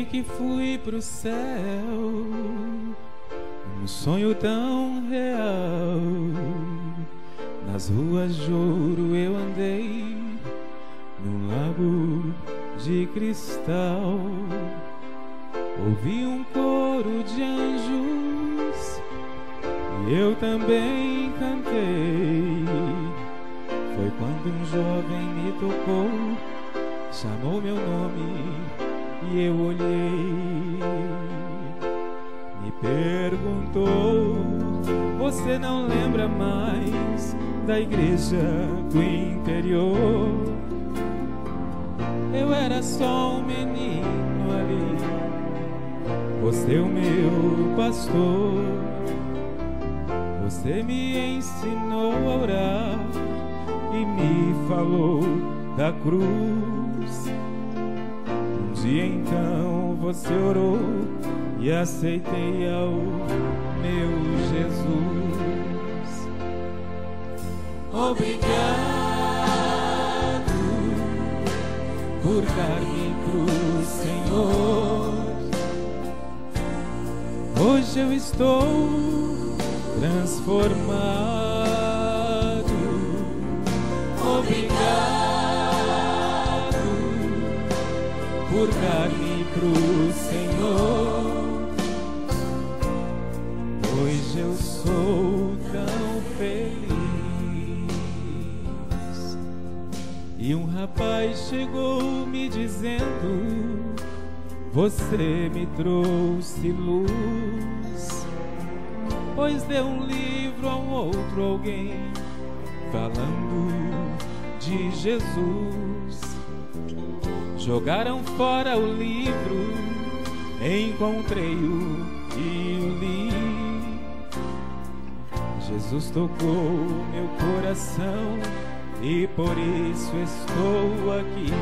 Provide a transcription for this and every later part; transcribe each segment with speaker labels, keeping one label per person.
Speaker 1: Desde que fui pro céu, um sonho tão real. Nas ruas de ouro eu andei, num lago de cristal. Ouvi um coro de anjos e eu também cantei. Foi quando um jovem me tocou, chamou meu nome e eu olhei. Me perguntou: você não lembra mais da igreja do interior? Eu era só um menino ali, você o meu pastor. Você me ensinou a orar e me falou da cruz. Um dia então você orou e aceitei ao meu Jesus. Obrigado por dar-me pro Senhor. Hoje eu estou transformado. Obrigado por dar-me pro Senhor. Hoje eu sou tão feliz. E um rapaz chegou me dizendo: você me trouxe luz, pois deu um livro a um outro alguém falando de Jesus. Jogaram fora o livro, encontrei-o e o li. Jesus tocou meu coração e por isso estou aqui.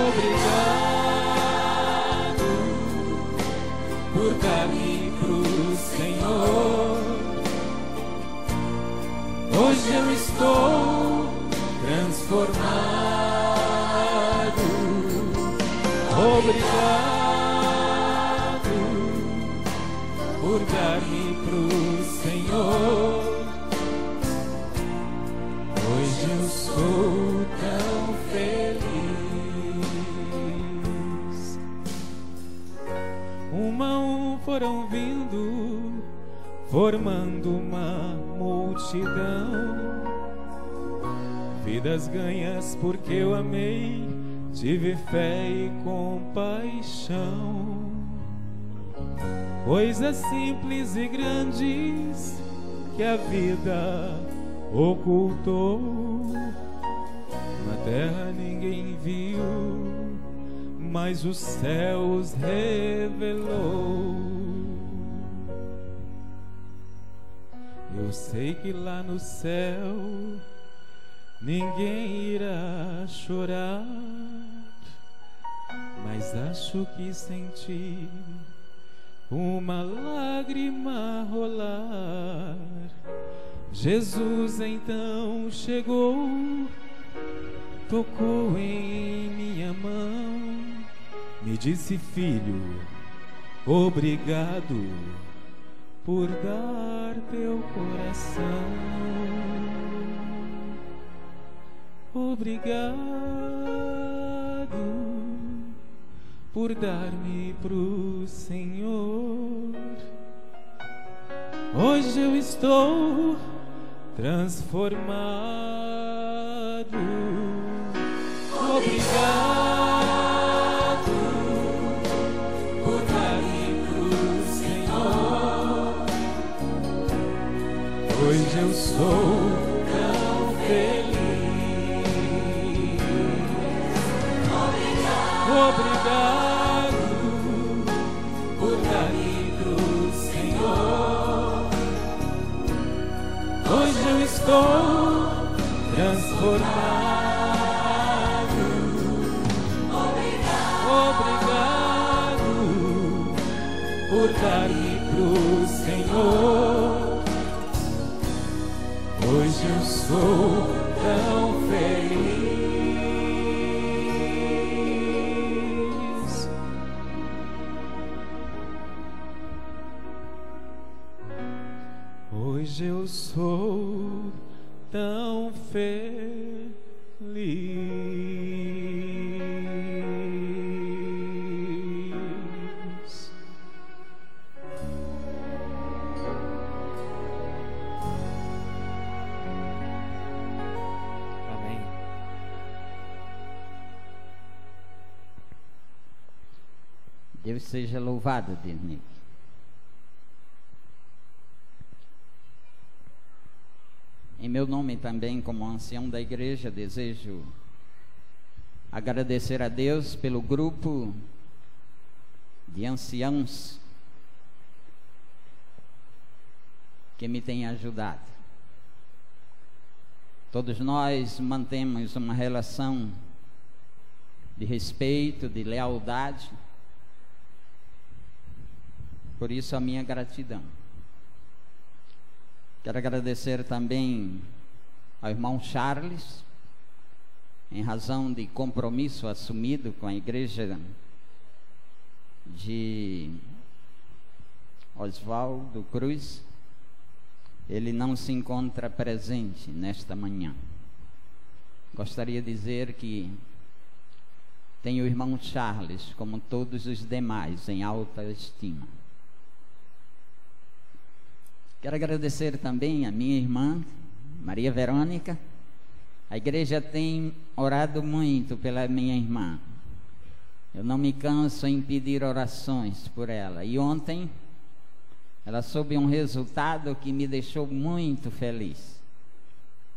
Speaker 1: Obrigado por dar-me pro Senhor. Hoje eu estou transformado. Obrigado por dar-me pro Senhor. Hoje eu sou tão feliz. Um a um foram vindo, formando uma multidão. Vidas ganhas porque eu amei, tive fé e compaixão. Coisas simples e grandes que a vida ocultou. Na terra ninguém viu, mas os céus revelou. Eu sei que lá no céu ninguém irá chorar, mas acho que senti uma lágrima rolar. Jesus então chegou, tocou em minha mão, me disse: filho, obrigado por dar teu coração. Obrigado por dar-me pro Senhor. Hoje eu estou transformado. Obrigado por dar-me pro Senhor. Hoje eu sou tão feliz. Obrigado por dar-me pro Senhor. Hoje eu estou transformado. Obrigado por dar-me pro Senhor. Hoje eu sou tão feliz. Hoje eu sou tão feliz. Amém.
Speaker 2: Deus seja louvado, Disney. Em meu nome também, como ancião da igreja, desejo agradecer a Deus pelo grupo de anciãos que me tem ajudado. Todos nós mantemos uma relação de respeito, de lealdade. Por isso a minha gratidão. Quero agradecer também ao irmão Charles, em razão de compromisso assumido com a igreja de Oswaldo Cruz. Ele não se encontra presente nesta manhã. Gostaria de dizer que tenho o irmão Charles, como todos os demais, em alta estima. Quero agradecer também a minha irmã, Maria Verônica. A igreja tem orado muito pela minha irmã. Eu não me canso em pedir orações por ela. E ontem, ela soube um resultado que me deixou muito feliz.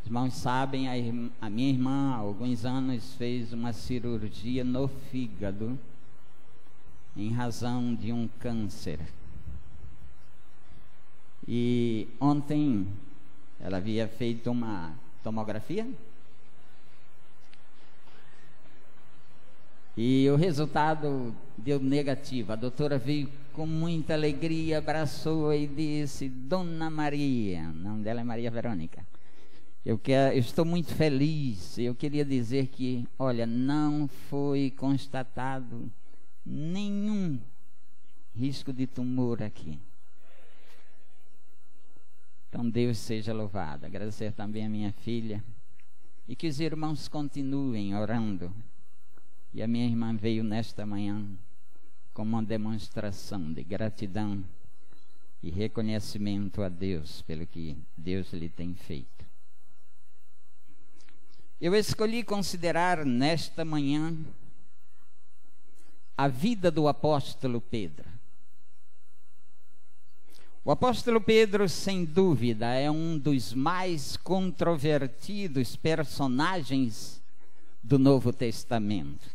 Speaker 2: Os irmãos sabem, a minha irmã, há alguns anos, fez uma cirurgia no fígado, em razão de um câncer. E ontem ela havia feito uma tomografia e o resultado deu negativo. A doutora veio com muita alegria, abraçou e disse: Dona Maria, o nome dela é Maria Verônica, eu estou muito feliz. Eu queria dizer que, olha, não foi constatado nenhum risco de tumor aqui. Então Deus seja louvado. Agradecer também a minha filha, e que os irmãos continuem orando. E a minha irmã veio nesta manhã como uma demonstração de gratidão e reconhecimento a Deus pelo que Deus lhe tem feito. Eu escolhi considerar nesta manhã a vida do apóstolo Pedro. O apóstolo Pedro, sem dúvida, é um dos mais controvertidos personagens do Novo Testamento.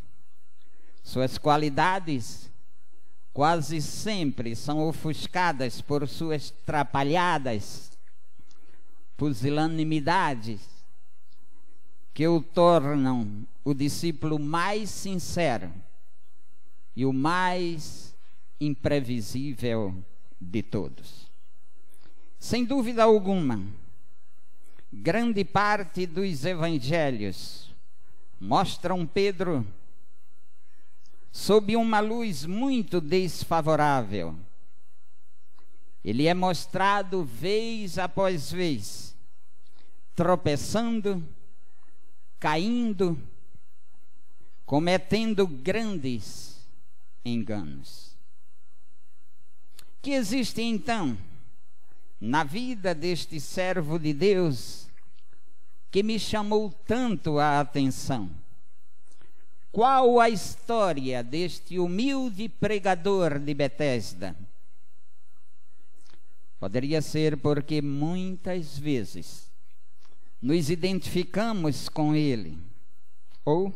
Speaker 2: Suas qualidades quase sempre são ofuscadas por suas trapalhadas, pusilanimidades, que o tornam o discípulo mais sincero e o mais imprevisível de todos. Sem dúvida alguma, grande parte dos evangelhos mostram Pedro sob uma luz muito desfavorável. Ele é mostrado vez após vez, tropeçando, caindo, cometendo grandes enganos. Que existe então na vida deste servo de Deus que me chamou tanto a atenção? Qual a história deste humilde pregador de Betesda? Poderia ser porque muitas vezes nos identificamos com ele, ou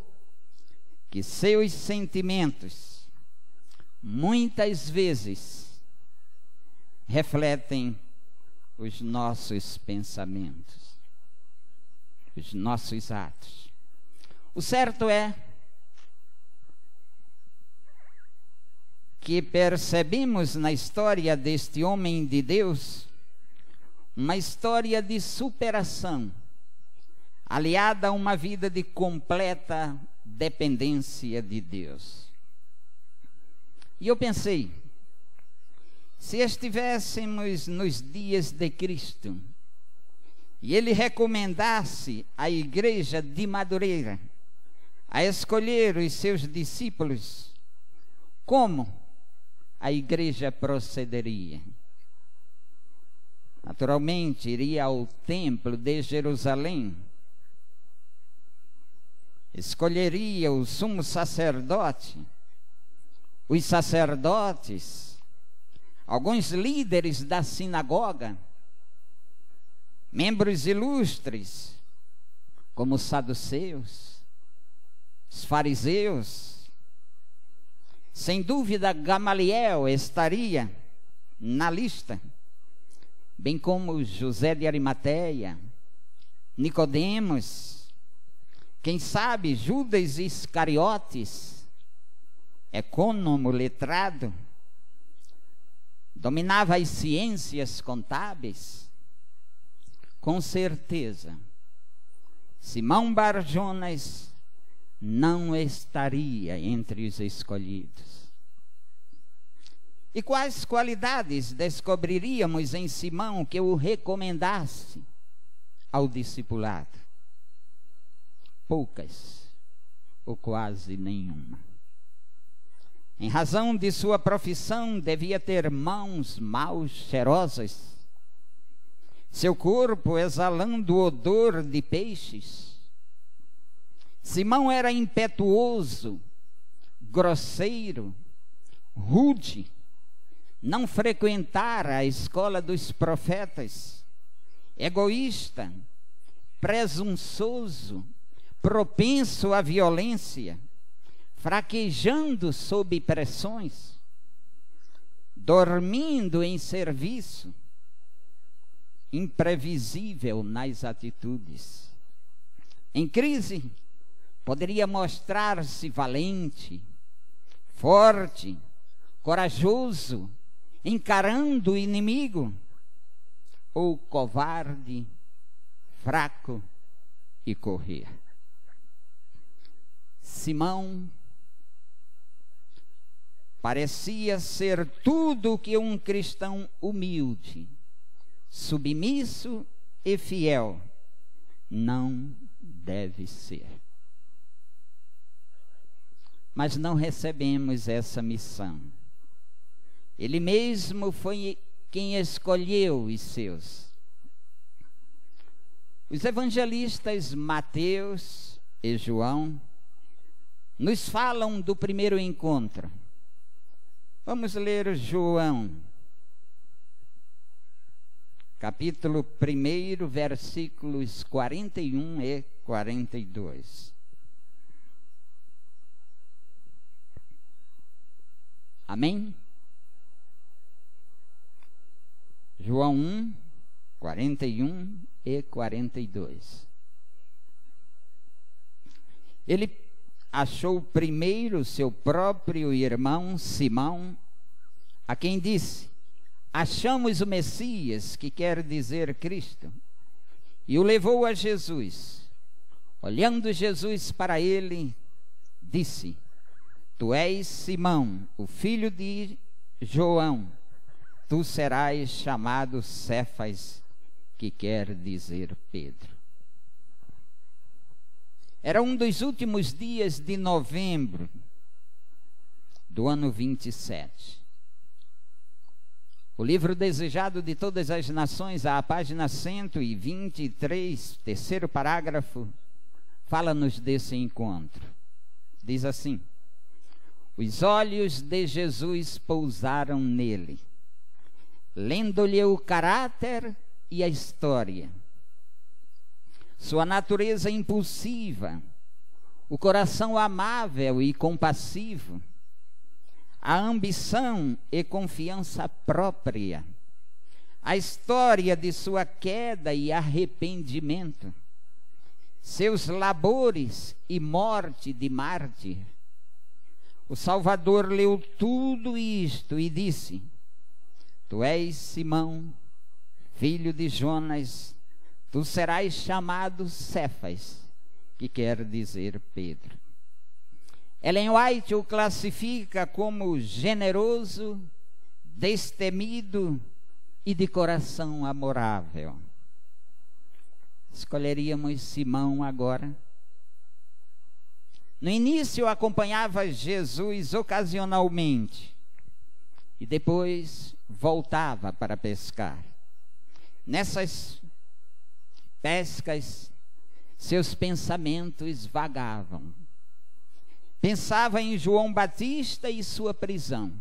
Speaker 2: que seus sentimentos muitas vezes refletem os nossos pensamentos, os nossos atos. O certo é que percebemos na história deste homem de Deus uma história de superação, aliada a uma vida de completa dependência de Deus. E eu pensei, Se estivéssemos nos dias de Cristo e ele recomendasse à igreja de Madureira a escolher os seus discípulos, como a igreja procederia? Naturalmente, iria ao templo de Jerusalém, escolheria o sumo sacerdote, os sacerdotes, alguns líderes da sinagoga, membros ilustres, como os saduceus, os fariseus. Sem dúvida, Gamaliel estaria na lista, bem como José de Arimateia, Nicodemos, quem sabe Judas Iscariotes, econômico letrado, dominava as ciências contábeis. Com certeza, Simão Bar-Jonas não estaria entre os escolhidos. E quais qualidades descobriríamos em Simão que o recomendasse ao discipulado? Poucas, ou quase nenhuma. Em razão de sua profissão, devia ter mãos mal cheirosas, seu corpo exalando odor de peixes. Simão era impetuoso, grosseiro, rude, não frequentara a escola dos profetas, egoísta, presunçoso, propenso à violência, fraquejando sob pressões, dormindo em serviço, imprevisível nas atitudes. Em crise, poderia mostrar-se valente, forte, corajoso, encarando o inimigo, ou covarde, fraco e correr. Simão parecia ser tudo o que um cristão humilde, submisso e fiel não deve ser. Mas não recebemos essa missão. Ele mesmo foi quem escolheu os seus. Os evangelistas Mateus e João nos falam do primeiro encontro. Vamos ler João, capítulo 1, versículos 41 e 42. Amém? João 1, 41 e 42. Ele achou primeiro seu próprio irmão Simão, a quem disse: achamos o Messias, que quer dizer Cristo, e o levou a Jesus. Olhando Jesus para ele, disse: tu és Simão, o filho de João, tu serás chamado Cefas, que quer dizer Pedro. Era um dos últimos dias de novembro do ano 27. O livro Desejado de Todas as Nações, à página 123, terceiro parágrafo, fala-nos desse encontro. Diz assim: os olhos de Jesus pousaram nele, lendo-lhe o caráter e a história, sua natureza impulsiva, o coração amável e compassivo, a ambição e confiança própria, a história de sua queda e arrependimento, seus labores e morte de mártir. O Salvador leu tudo isto e disse: tu és Simão, filho de Jonas, tu serás chamado Cefas, que quer dizer Pedro. Ellen White o classifica como generoso, destemido e de coração amorável. Escolheríamos Simão agora. No início acompanhava Jesus ocasionalmente e depois voltava para pescar. Nessas pescas, seus pensamentos vagavam. Pensava em João Batista e sua prisão,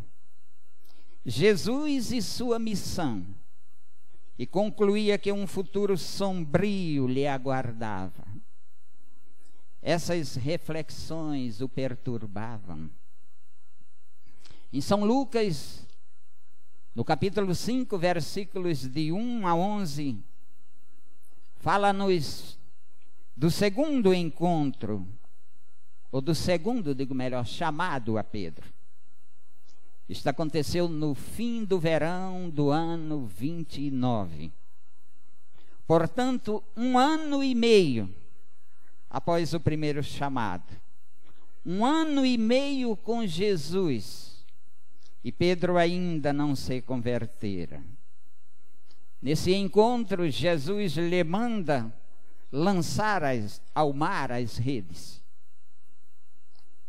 Speaker 2: Jesus e sua missão, e concluía que um futuro sombrio lhe aguardava. Essas reflexões o perturbavam. Em São Lucas, no capítulo 5, versículos de 1 a 11, fala-nos do segundo encontro, ou do segundo, digo melhor, chamado a Pedro. Isto aconteceu no fim do verão do ano 29. Portanto, 1 ano e meio após o primeiro chamado. 1 ano e meio com Jesus. E Pedro ainda não se convertera. Nesse encontro, Jesus lhe manda lançar ao mar as redes.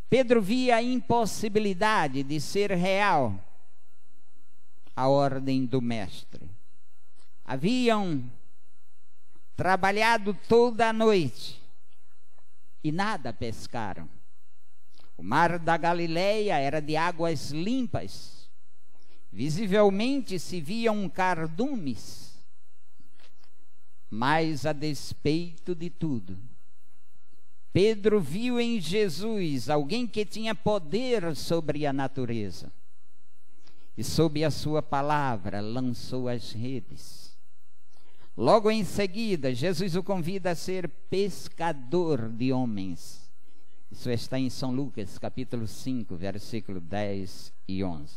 Speaker 2: Pedro via a impossibilidade de ser real a ordem do mestre. Haviam trabalhado toda a noite e nada pescaram. O mar da Galileia era de águas limpas. Visivelmente se viam cardumes. Mas, a despeito de tudo, Pedro viu em Jesus alguém que tinha poder sobre a natureza. E sob a sua palavra lançou as redes. Logo em seguida, Jesus o convida a ser pescador de homens. Isso está em São Lucas, capítulo 5, versículo 10 e 11.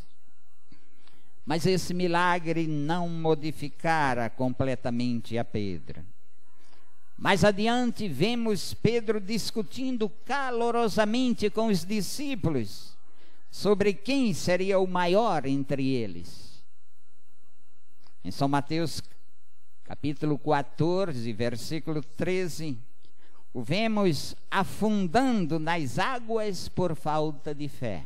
Speaker 2: Mas esse milagre não modificara completamente a Pedro. Mais adiante, vemos Pedro discutindo calorosamente com os discípulos sobre quem seria o maior entre eles. Em São Mateus, capítulo 14, versículo 13, o vemos afundando nas águas por falta de fé.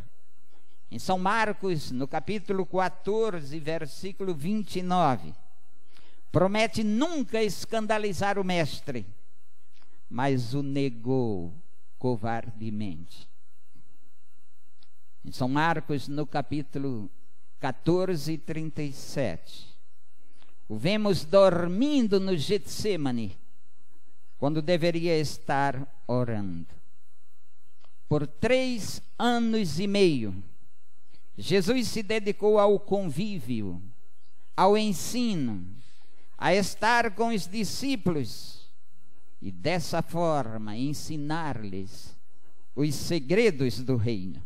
Speaker 2: Em São Marcos, no capítulo 14, versículo 29, promete nunca escandalizar o mestre, mas o negou covardemente. Em São Marcos, no capítulo 14, 37, o vemos dormindo no Getsêmani, quando deveria estar orando. Por 3 anos e meio, Jesus se dedicou ao convívio, ao ensino, a estar com os discípulos e dessa forma ensinar-lhes os segredos do reino.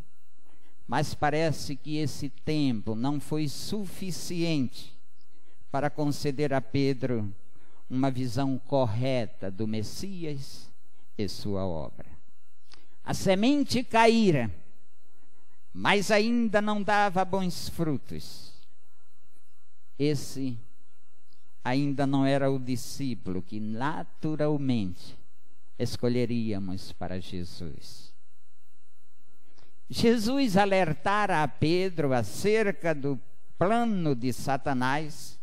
Speaker 2: Mas parece que esse tempo não foi suficiente para conceder a Pedro uma visão correta do Messias e sua obra. A semente caíra, mas ainda não dava bons frutos. Esse ainda não era o discípulo que naturalmente escolheríamos para Jesus. Jesus alertara a Pedro acerca do plano de Satanás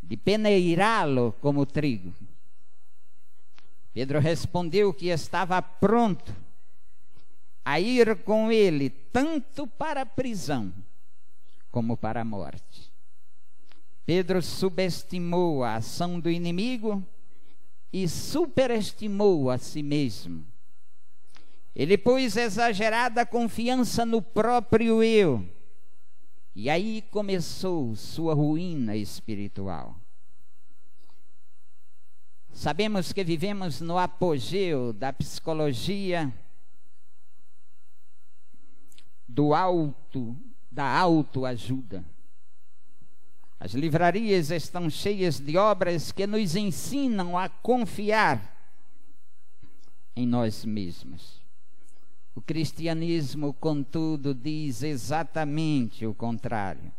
Speaker 2: de peneirá-lo como trigo. Pedro respondeu que estava pronto a ir com ele tanto para a prisão como para a morte. Pedro subestimou a ação do inimigo e superestimou a si mesmo. Ele pôs exagerada confiança no próprio eu, e aí começou sua ruína espiritual. Sabemos que vivemos no apogeu da psicologia da autoajuda. As livrarias estão cheias de obras que nos ensinam a confiar em nós mesmos. O cristianismo, contudo, diz exatamente o contrário.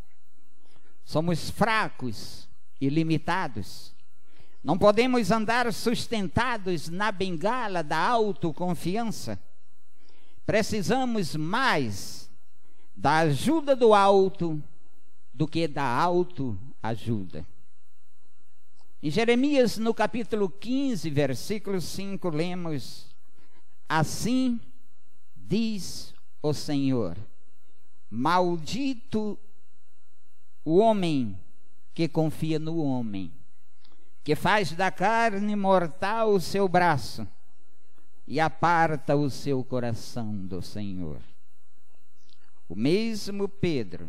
Speaker 2: Somos fracos e limitados. Não podemos andar sustentados na bengala da autoconfiança. Precisamos mais da ajuda do alto do que da autoajuda. Em Jeremias, no capítulo 15, versículo 5, lemos: assim diz o Senhor, maldito o homem que confia no homem, que faz da carne mortal o seu braço e aparta o seu coração do Senhor. O mesmo Pedro,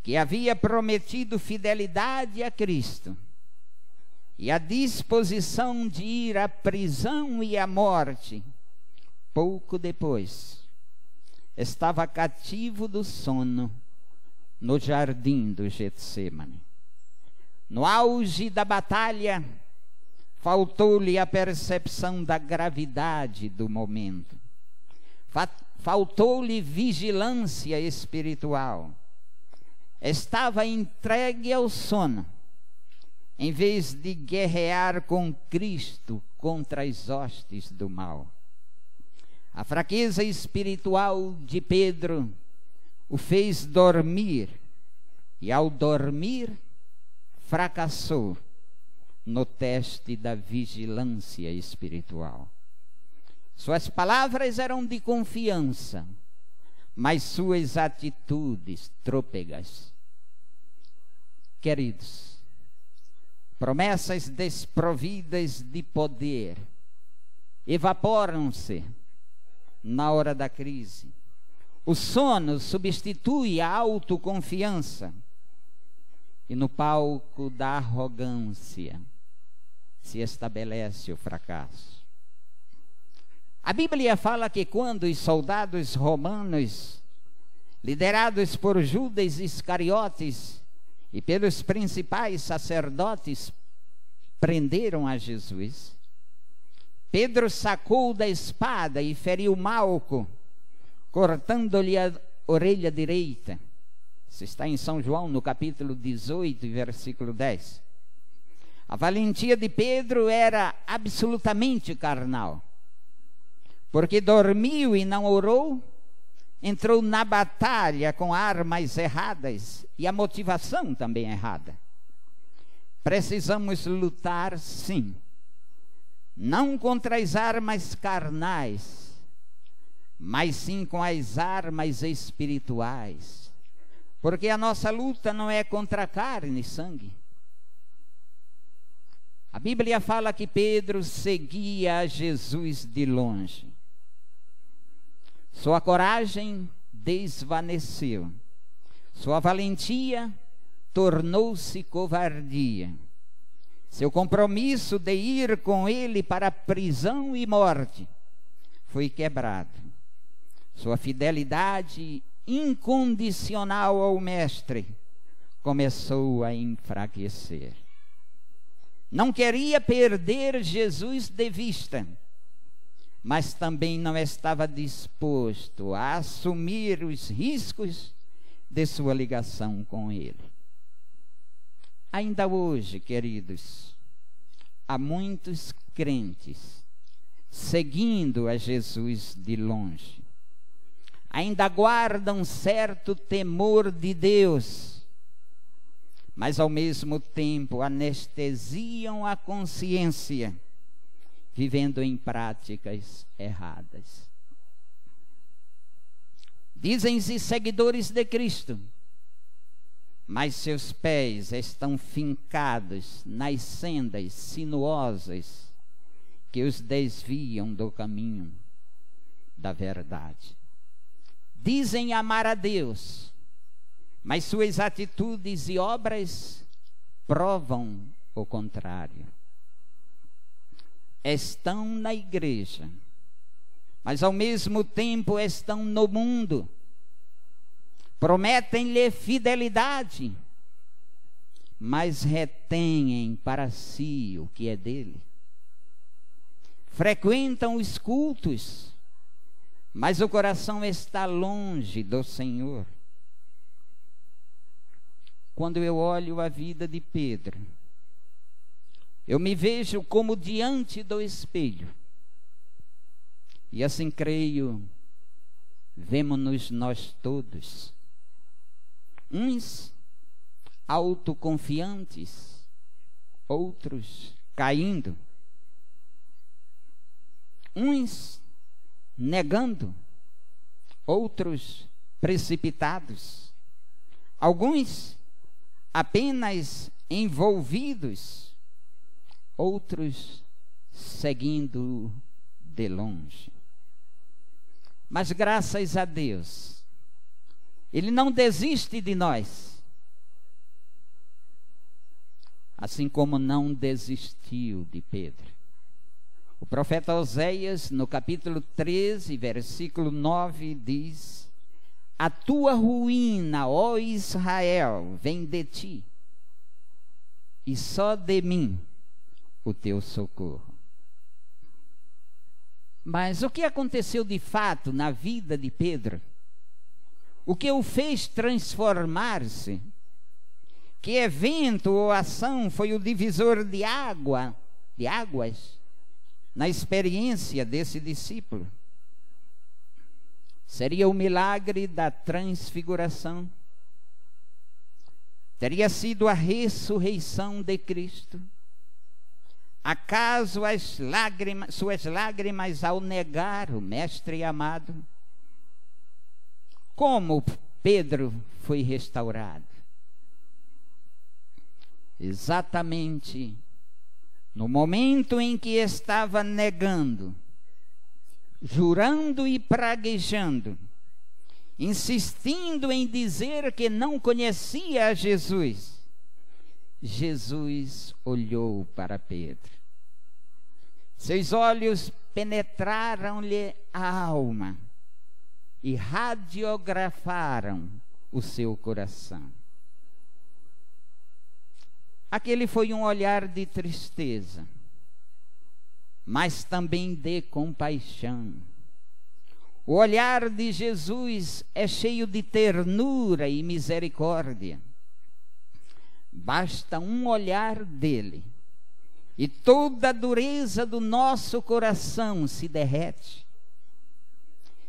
Speaker 2: que havia prometido fidelidade a Cristo e a disposição de ir à prisão e à morte, pouco depois, estava cativo do sono no jardim do Getsêmani. No auge da batalha, faltou-lhe a percepção da gravidade do momento. Faltou-lhe vigilância espiritual. Estava entregue ao sono, em vez de guerrear com Cristo contra as hostes do mal. A fraqueza espiritual de Pedro o fez dormir, e ao dormir, fracassou no teste da vigilância espiritual. Suas palavras eram de confiança, mas suas atitudes trôpegas. Queridos, promessas desprovidas de poder evaporam-se na hora da crise. O sono substitui a autoconfiança, e no palco da arrogância se estabelece o fracasso. A Bíblia fala que quando os soldados romanos, liderados por Judas Iscariotes e pelos principais sacerdotes, prenderam a Jesus, Pedro sacou da espada e feriu Malco, cortando-lhe a orelha direita. Isso está em São João, no capítulo 18, versículo 10. A valentia de Pedro era absolutamente carnal, porque dormiu e não orou, entrou na batalha com armas erradas e a motivação também errada. Precisamos lutar, sim, não contra as armas carnais, mas sim com as armas espirituais, porque a nossa luta não é contra carne e sangue. A Bíblia fala que Pedro seguia a Jesus de longe. Sua coragem desvaneceu, sua valentia tornou-se covardia. Seu compromisso de ir com ele para a prisão e morte foi quebrado. Sua fidelidade incondicional ao Mestre começou a enfraquecer. Não queria perder Jesus de vista, mas também não estava disposto a assumir os riscos de sua ligação com ele. Ainda hoje, queridos, há muitos crentes seguindo a Jesus de longe. Ainda guardam certo temor de Deus, mas ao mesmo tempo anestesiam a consciência, vivendo em práticas erradas. Dizem-se seguidores de Cristo, mas seus pés estão fincados nas sendas sinuosas que os desviam do caminho da verdade. Dizem amar a Deus, mas suas atitudes e obras provam o contrário. Estão na igreja, mas ao mesmo tempo estão no mundo. Prometem-lhe fidelidade, mas retêm para si o que é dele. Frequentam os cultos, mas o coração está longe do Senhor. quando eu olho a vida de Pedro, eu me vejo como diante do espelho. E assim creio, vemo-nos nós todos. Uns autoconfiantes, outros caindo. Uns negando, outros precipitados. Alguns apenas envolvidos, outros seguindo de longe. Mas graças a Deus, Ele não desiste de nós, assim como não desistiu de Pedro. O profeta Oséias, no capítulo 13, versículo 9, diz: a tua ruína, ó Israel, vem de ti, e só de mim o teu socorro. Mas o que aconteceu de fato na vida de Pedro? O que o fez transformar-se? Que evento ou ação foi o divisor de águas na experiência desse discípulo? Seria o milagre da transfiguração? Teria sido a ressurreição de Cristo? Acaso suas lágrimas ao negar o Mestre amado? Como Pedro foi restaurado? Exatamente no momento em que estava negando, jurando e praguejando, insistindo em dizer que não conhecia a Jesus, Jesus olhou para Pedro. Seus olhos penetraram-lhe a alma e radiografaram o seu coração. Aquele foi um olhar de tristeza, mas também de compaixão. O olhar de Jesus é cheio de ternura e misericórdia. Basta um olhar dele e toda a dureza do nosso coração se derrete.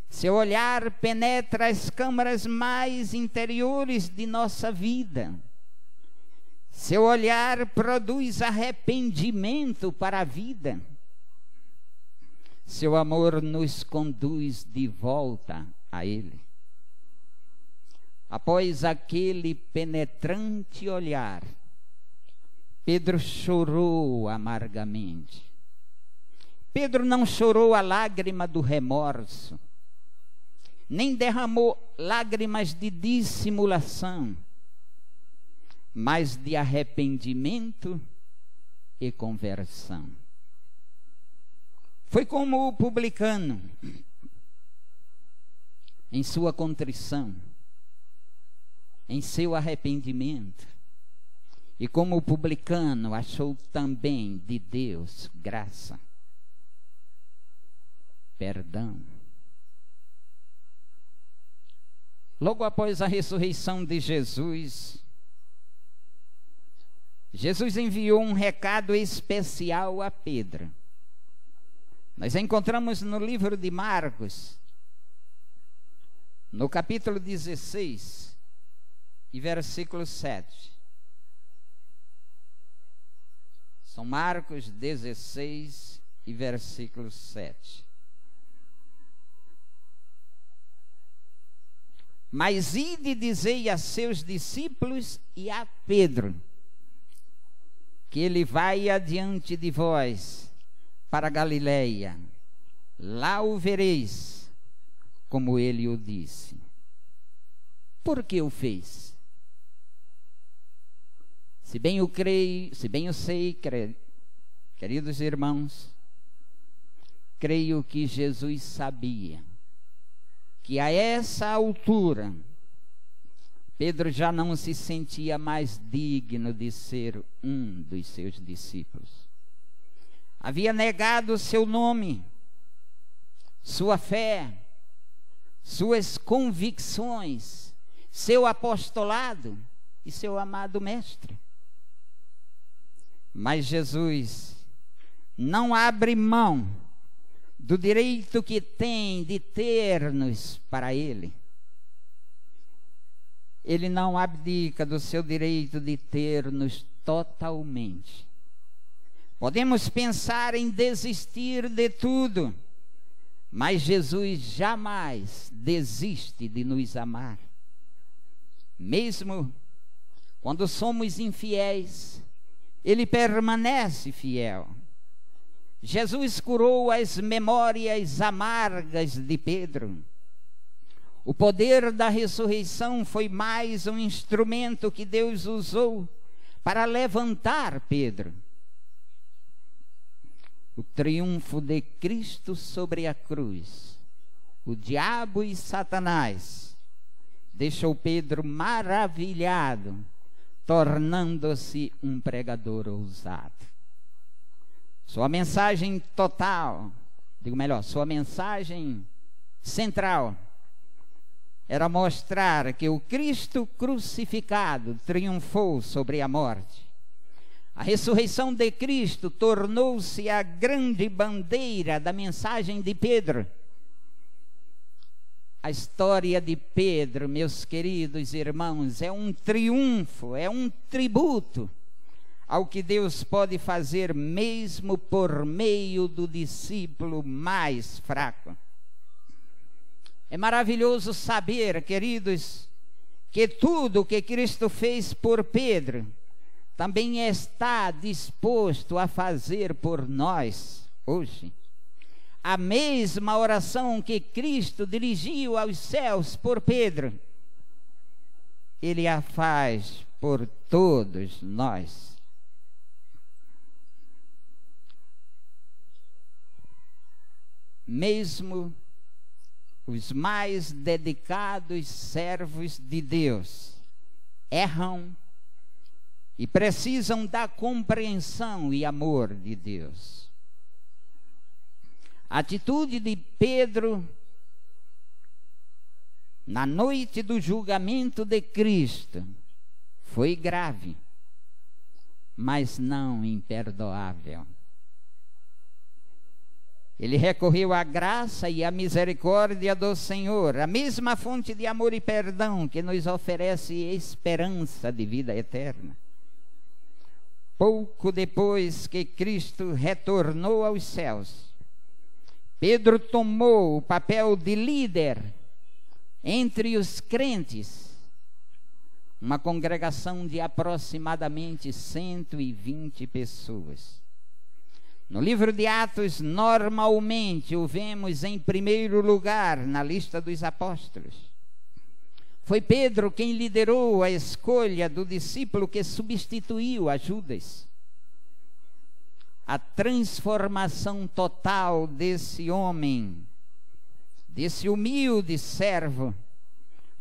Speaker 2: Seu olhar penetra as câmaras mais interiores de nossa vida. Seu olhar produz arrependimento para a vida. Seu amor nos conduz de volta a Ele. Após aquele penetrante olhar, Pedro chorou amargamente. Pedro não chorou a lágrima do remorso, nem derramou lágrimas de dissimulação, mas de arrependimento e conversão. Foi como o publicano, em sua contrição, em seu arrependimento, e como o publicano achou também de Deus graça, perdão. Logo após a ressurreição de Jesus, Jesus enviou um recado especial a Pedro. Nós encontramos no livro de Marcos, no capítulo 16 e versículo 7. São Marcos 16 e versículo 7. Mas ide dizei a seus discípulos e a Pedro, que ele vai adiante de vós para Galileia, lá o vereis, como ele o disse. Por que o fez? Se bem eu sei, queridos irmãos, creio que Jesus sabia que a essa altura Pedro já não se sentia mais digno de ser um dos seus discípulos. Havia negado seu nome, sua fé, suas convicções, seu apostolado e seu amado mestre. Mas Jesus não abre mão do direito que tem de ter-nos para Ele. Ele não abdica do seu direito de ter-nos totalmente. Podemos pensar em desistir de tudo, mas Jesus jamais desiste de nos amar. Mesmo quando somos infiéis, Ele permanece fiel. Jesus curou as memórias amargas de Pedro. O poder da ressurreição foi mais um instrumento que Deus usou para levantar Pedro. O triunfo de Cristo sobre a cruz, o diabo e Satanás, deixou Pedro maravilhado, tornando-se um pregador ousado. Sua mensagem total, sua mensagem central, era mostrar que o Cristo crucificado triunfou sobre a morte. A ressurreição de Cristo tornou-se a grande bandeira da mensagem de Pedro. A história de Pedro, meus queridos irmãos, é um triunfo, é um tributo ao que Deus pode fazer mesmo por meio do discípulo mais fraco. É maravilhoso saber, queridos, que tudo o que Cristo fez por Pedro também está disposto a fazer por nós hoje. A mesma oração que Cristo dirigiu aos céus por Pedro, Ele a faz por todos nós. Mesmo os mais dedicados servos de Deus erram e precisam da compreensão e amor de Deus. A atitude de Pedro na noite do julgamento de Cristo foi grave, mas não imperdoável. Ele recorreu à graça e à misericórdia do Senhor, a mesma fonte de amor e perdão que nos oferece esperança de vida eterna. Pouco depois que Cristo retornou aos céus, Pedro tomou o papel de líder entre os crentes, uma congregação de aproximadamente 120 pessoas. No livro de Atos, normalmente o vemos em primeiro lugar na lista dos apóstolos. Foi Pedro quem liderou a escolha do discípulo que substituiu a Judas. A transformação total desse homem, desse humilde servo,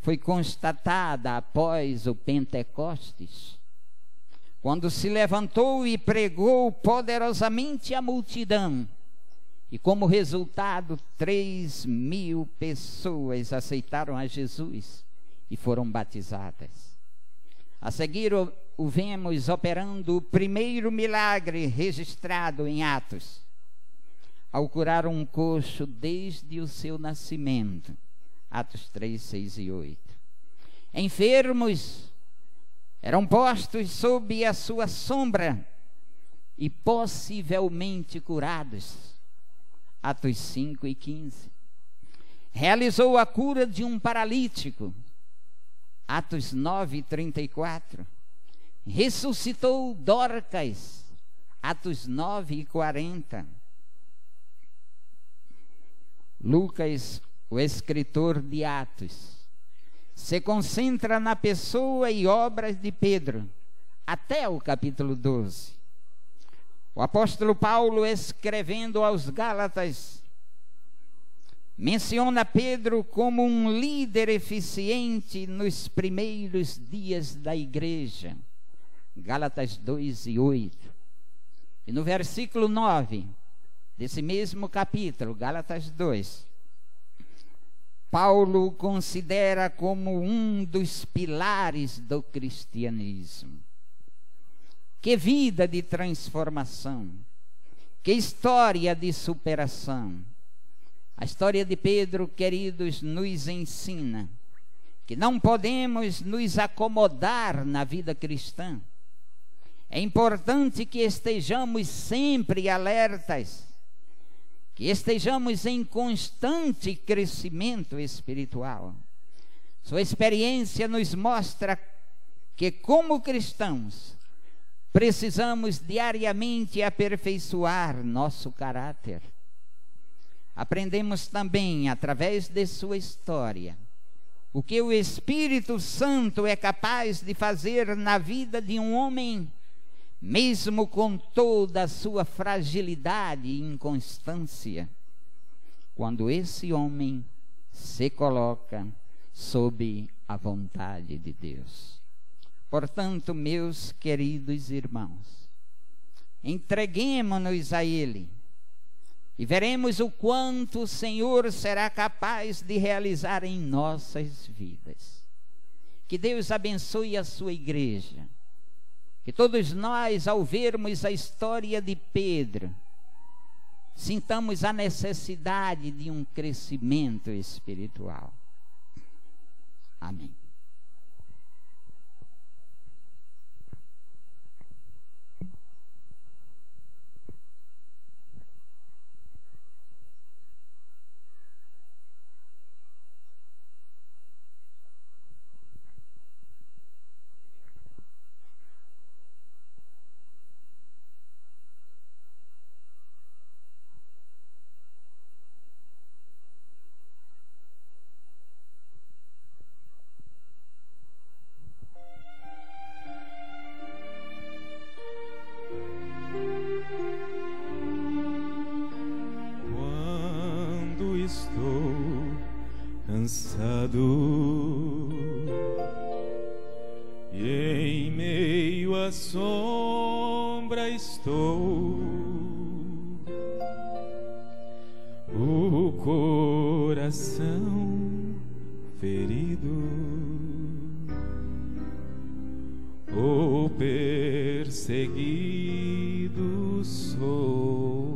Speaker 2: foi constatada após o Pentecostes, quando se levantou e pregou poderosamente à multidão, e como resultado 3.000 pessoas aceitaram a Jesus e foram batizadas. A seguir o vemos operando o primeiro milagre registrado em Atos, ao curar um coxo desde o seu nascimento, Atos 3, 6 e 8. Enfermos eram postos sob a sua sombra e possivelmente curados, Atos 5 e 15. Realizou a cura de um paralítico, Atos 9 e 34. Ressuscitou Dorcas, Atos 9 e 40. Lucas, o escritor de Atos, se concentra na pessoa e obras de Pedro, até o capítulo 12. O apóstolo Paulo, escrevendo aos Gálatas, menciona Pedro como um líder eficiente nos primeiros dias da igreja, Gálatas 2 e 8. E no versículo 9 desse mesmo capítulo, Gálatas 2, Paulo considera como um dos pilares do cristianismo. Que vida de transformação, que história de superação. A história de Pedro, queridos, nos ensina que não podemos nos acomodar na vida cristã. É importante que estejamos sempre alertas, que estejamos em constante crescimento espiritual. Sua experiência nos mostra que, como cristãos, precisamos diariamente aperfeiçoar nosso caráter. Aprendemos também, através de sua história, o que o Espírito Santo é capaz de fazer na vida de um homem, mesmo com toda a sua fragilidade e inconstância, quando esse homem se coloca sob a vontade de Deus. Portanto, meus queridos irmãos, entreguemo-nos a Ele e veremos o quanto o Senhor será capaz de realizar em nossas vidas. Que Deus abençoe a sua igreja. Que todos nós, ao vermos a história de Pedro, sintamos a necessidade de um crescimento espiritual. Amém.
Speaker 1: Cansado e em meio à sombra estou, o coração ferido, ou perseguido sou.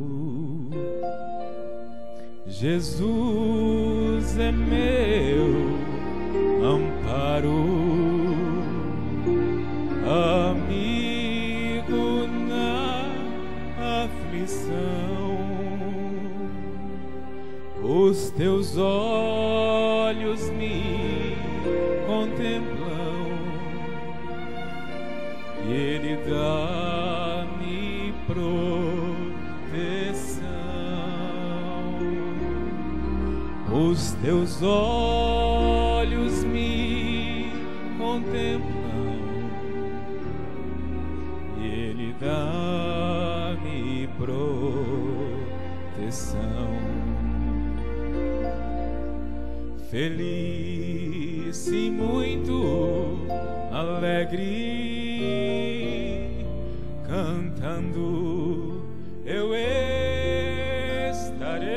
Speaker 1: Jesus é meu amparo, amigo na aflição. Os teus olhos me contemplam e Ele dá-me proteção. Os teus olhos me contemplam e Ele dá-me proteção. Feliz e muito alegre, cantando eu estarei,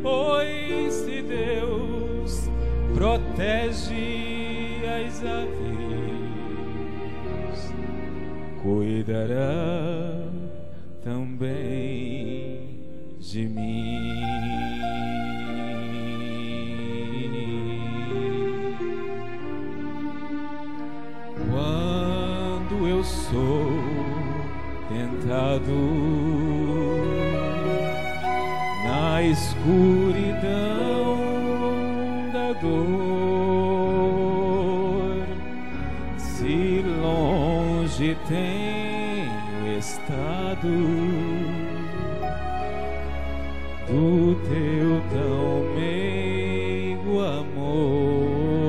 Speaker 1: pois se Deus protege as aves, cuidará também de mim. Quando eu sou tentado na escuridão da dor, se longe tenho estado do teu tão meigo amor,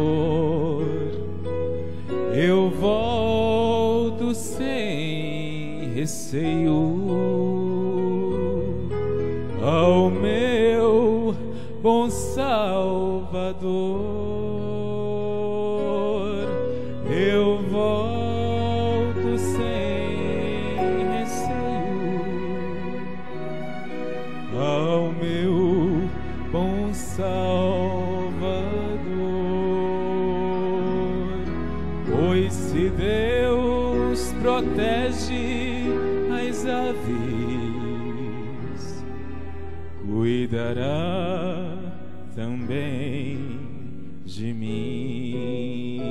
Speaker 1: eu volto sem receio ao meu bom Salvador. Eu volto sem receio ao meu bom Salvador. protege as aves, cuidará também de mim.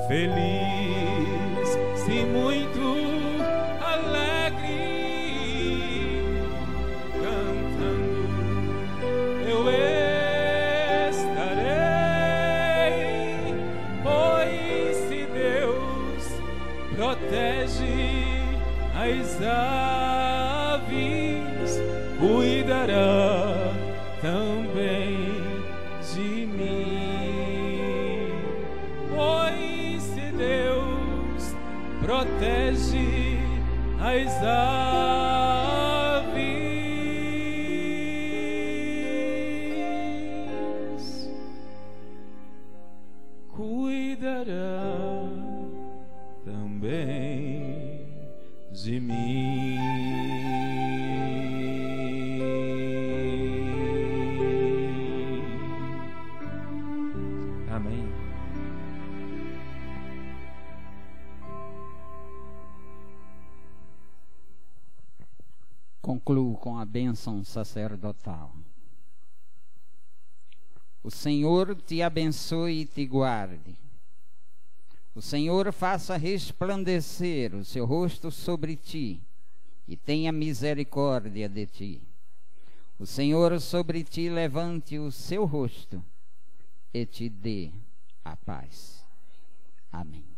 Speaker 1: Feliz, sim, muito alegre, cantando eu estarei, pois se Deus protege as aves, cuidará também de mim. Pois se Deus protege as aves, cuidará também de mim. Amém.
Speaker 2: Concluo com a bênção sacerdotal. O Senhor te abençoe e te guarde. O Senhor faça resplandecer o seu rosto sobre ti e tenha misericórdia de ti. O Senhor sobre ti levante o seu rosto e te dê a paz. Amém.